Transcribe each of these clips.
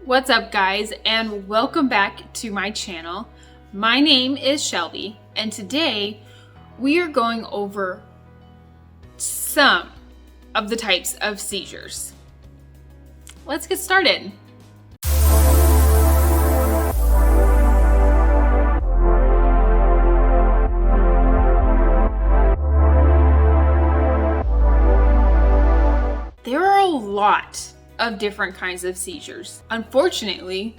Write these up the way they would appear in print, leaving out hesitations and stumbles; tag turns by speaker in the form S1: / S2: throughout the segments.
S1: What's up, guys, and welcome back to my channel. My name is Shelbie, and today we are going over some of the types of seizures. Let's get started. There are a lot of different kinds of seizures. Unfortunately,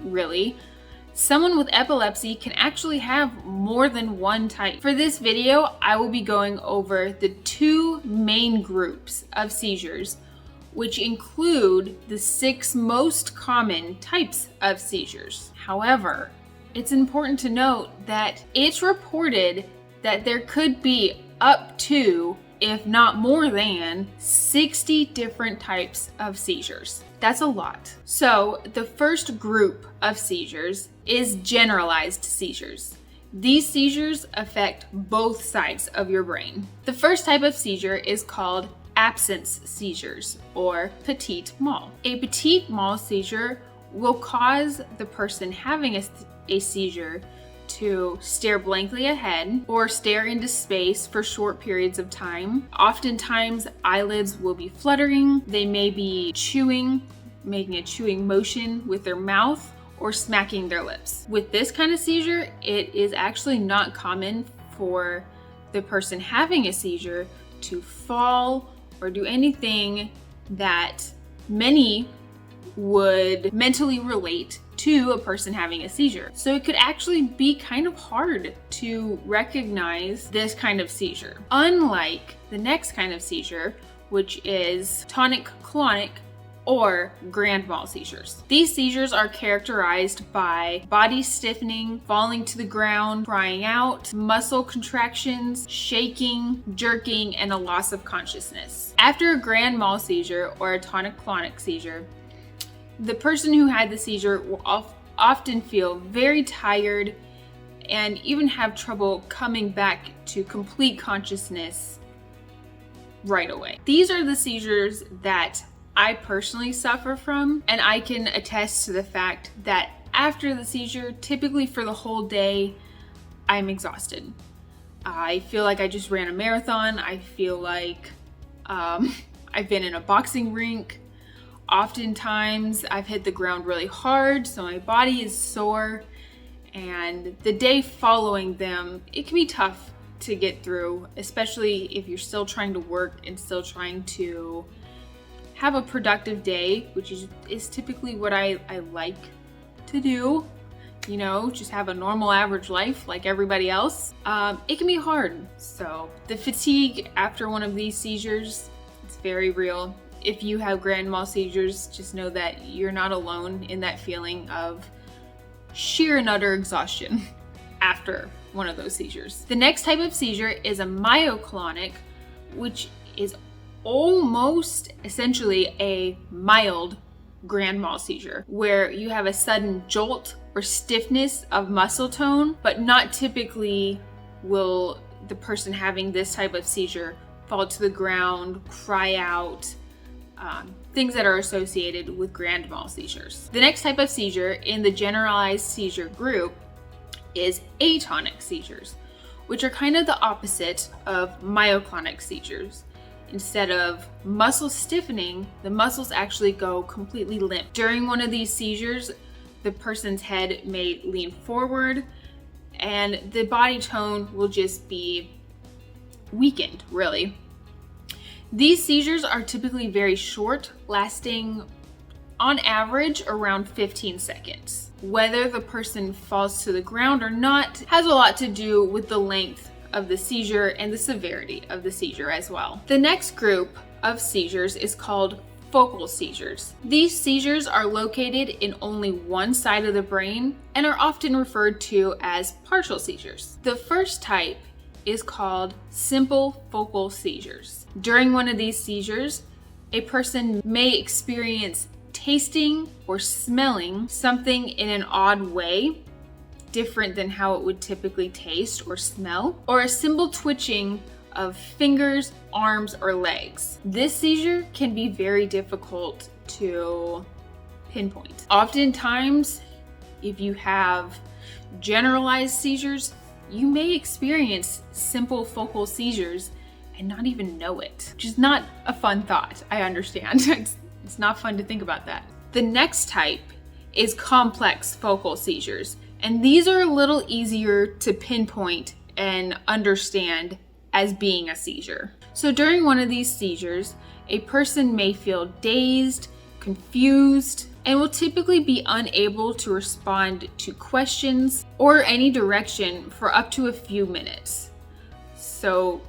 S1: someone with epilepsy can actually have more than one type. For this video, I will be going over the two main groups of seizures, which include the 6 most common types of seizures. However, it's important to note that it's reported that there could be up to, if not more than, 60 different types of seizures. That's a lot. So the first group of seizures is generalized seizures. These seizures affect both sides of your brain. The first type of seizure is called absence seizures, or petit mal. A petit mal seizure will cause the person having a seizure to stare blankly ahead or stare into space for short periods of time. Oftentimes, eyelids will be fluttering. They may be chewing, making a chewing motion with their mouth, or smacking their lips. With this kind of seizure, it is actually not common for the person having a seizure to fall or do anything that many would mentally relate to a person having a seizure. So it could actually be kind of hard to recognize this kind of seizure. Unlike the next kind of seizure, which is tonic-clonic or grand mal seizures. These seizures are characterized by body stiffening, falling to the ground, crying out, muscle contractions, shaking, jerking, and a loss of consciousness. After a grand mal seizure or a tonic-clonic seizure, the person who had the seizure will often feel very tired and even have trouble coming back to complete consciousness right away. These are the seizures that I personally suffer from, and I can attest to the fact that after the seizure, typically for the whole day, I'm exhausted. I feel like I just ran a marathon. I feel like I've been in a boxing rink. Oftentimes, I've hit the ground really hard, so my body is sore, and the day following them, it can be tough to get through, especially if you're still trying to work and still trying to have a productive day, which is typically what I like to do, just have a normal average life like everybody else. It can be hard. So the fatigue after one of these seizures, it's very real. If you have grand mal seizures, just know that you're not alone in that feeling of sheer and utter exhaustion after one of those seizures. The next type of seizure is a myoclonic, which is almost essentially a mild grand mal seizure, where you have a sudden jolt or stiffness of muscle tone, but not typically will the person having this type of seizure fall to the ground, cry out, things that are associated with grand mal seizures. The next type of seizure in the generalized seizure group is atonic seizures, which are kind of the opposite of myoclonic seizures. Instead of muscle stiffening, the muscles actually go completely limp. During one of these seizures, the person's head may lean forward and the body tone will just be weakened, really. These seizures are typically very short, lasting on average around 15 seconds. Whether the person falls to the ground or not has a lot to do with the length of the seizure and the severity of the seizure as well. The next group of seizures is called focal seizures. These seizures are located in only one side of the brain and are often referred to as partial seizures. The first type is called simple focal seizures. During one of these seizures, a person may experience tasting or smelling something in an odd way, different than how it would typically taste or smell, or a simple twitching of fingers, arms, or legs. This seizure can be very difficult to pinpoint. Oftentimes, if you have generalized seizures, you may experience simple focal seizures and not even know it, which is not a fun thought. I understand. It's not fun to think about that. The next type is complex focal seizures, and these are a little easier to pinpoint and understand as being a seizure. So during one of these seizures, a person may feel dazed, confused, and will typically be unable to respond to questions or any direction for up to a few minutes. So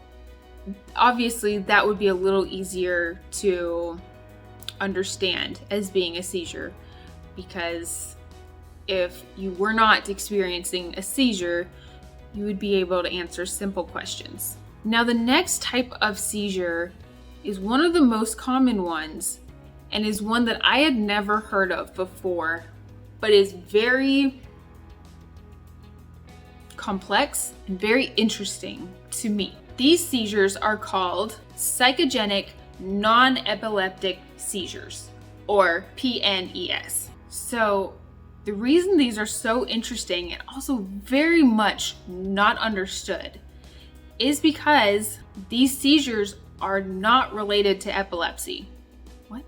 S1: obviously that would be a little easier to understand as being a seizure, because if you were not experiencing a seizure, you would be able to answer simple questions. Now, the next type of seizure is one of the most common ones and is one that I had never heard of before, but is very complex and very interesting to me. These seizures are called psychogenic non-epileptic seizures, or PNES. So the reason these are so interesting and also very much not understood is because these seizures are not related to epilepsy. What?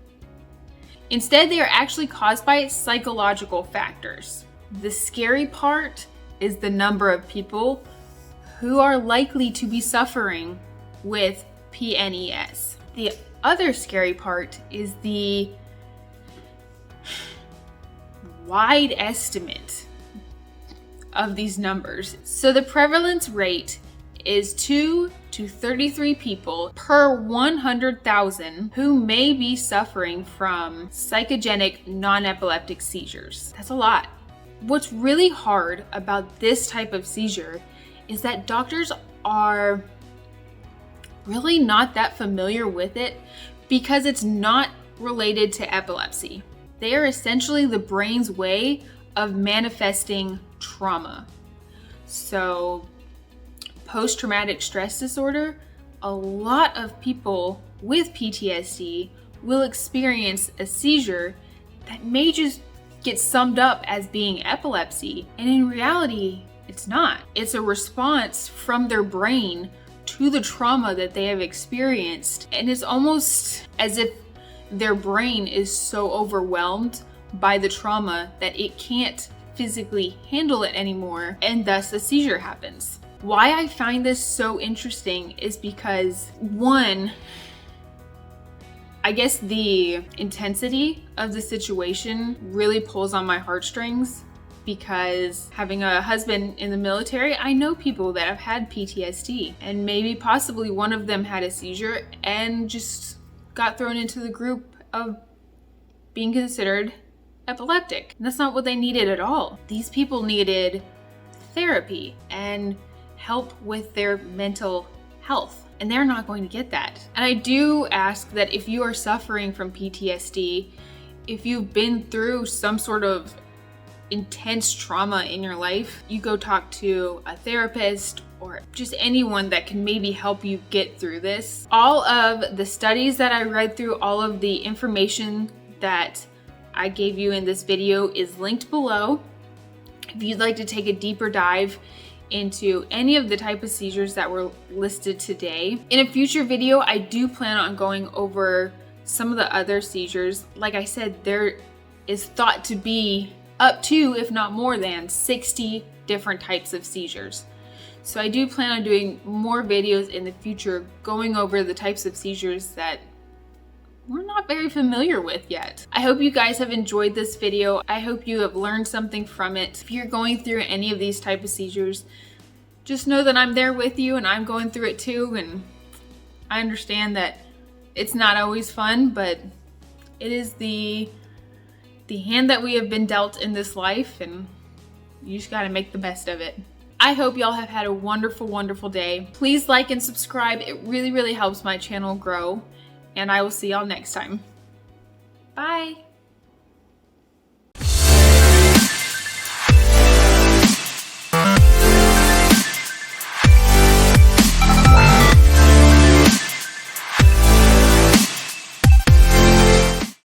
S1: Instead, they are actually caused by psychological factors. The scary part is the number of people who are likely to be suffering with PNES. The other scary part is the wide estimate of these numbers. So the prevalence rate is 2 to 33 people per 100,000 who may be suffering from psychogenic non-epileptic seizures. That's a lot. What's really hard about this type of seizure is that doctors are really not that familiar with it because it's not related to epilepsy. They are essentially the brain's way of manifesting trauma. So, post-traumatic stress disorder, a lot of people with PTSD will experience a seizure that may just get summed up as being epilepsy, and in reality, it's not. It's a response from their brain to the trauma that they have experienced, and it's almost as if their brain is so overwhelmed by the trauma that it can't physically handle it anymore, and thus a seizure happens. Why I find this so interesting is because, one, I guess the intensity of the situation really pulls on my heartstrings, because having a husband in the military, I know people that have had PTSD, and maybe possibly one of them had a seizure and just got thrown into the group of being considered epileptic. And that's not what they needed at all. These people needed therapy and help with their mental health, and they're not going to get that. And I do ask that if you are suffering from PTSD, if you've been through some sort of intense trauma in your life, you go talk to a therapist or just anyone that can maybe help you get through this. All of the studies that I read through, all of the information that I gave you in this video is linked below. If you'd like to take a deeper dive into any of the type of seizures that were listed today. In a future video, I do plan on going over some of the other seizures. Like I said, there is thought to be up to, if not more than, 60 different types of seizures. So I do plan on doing more videos in the future going over the types of seizures that we're not very familiar with yet. I hope you guys have enjoyed this video. I hope you have learned something from it. If you're going through any of these type of seizures, just know that I'm there with you, and I'm going through it too, and I understand that it's not always fun, but it is the hand that we have been dealt in this life, and you just gotta make the best of it. I hope y'all have had a wonderful, wonderful day. Please like and subscribe. It really, really helps my channel grow. And I will see y'all next time. Bye.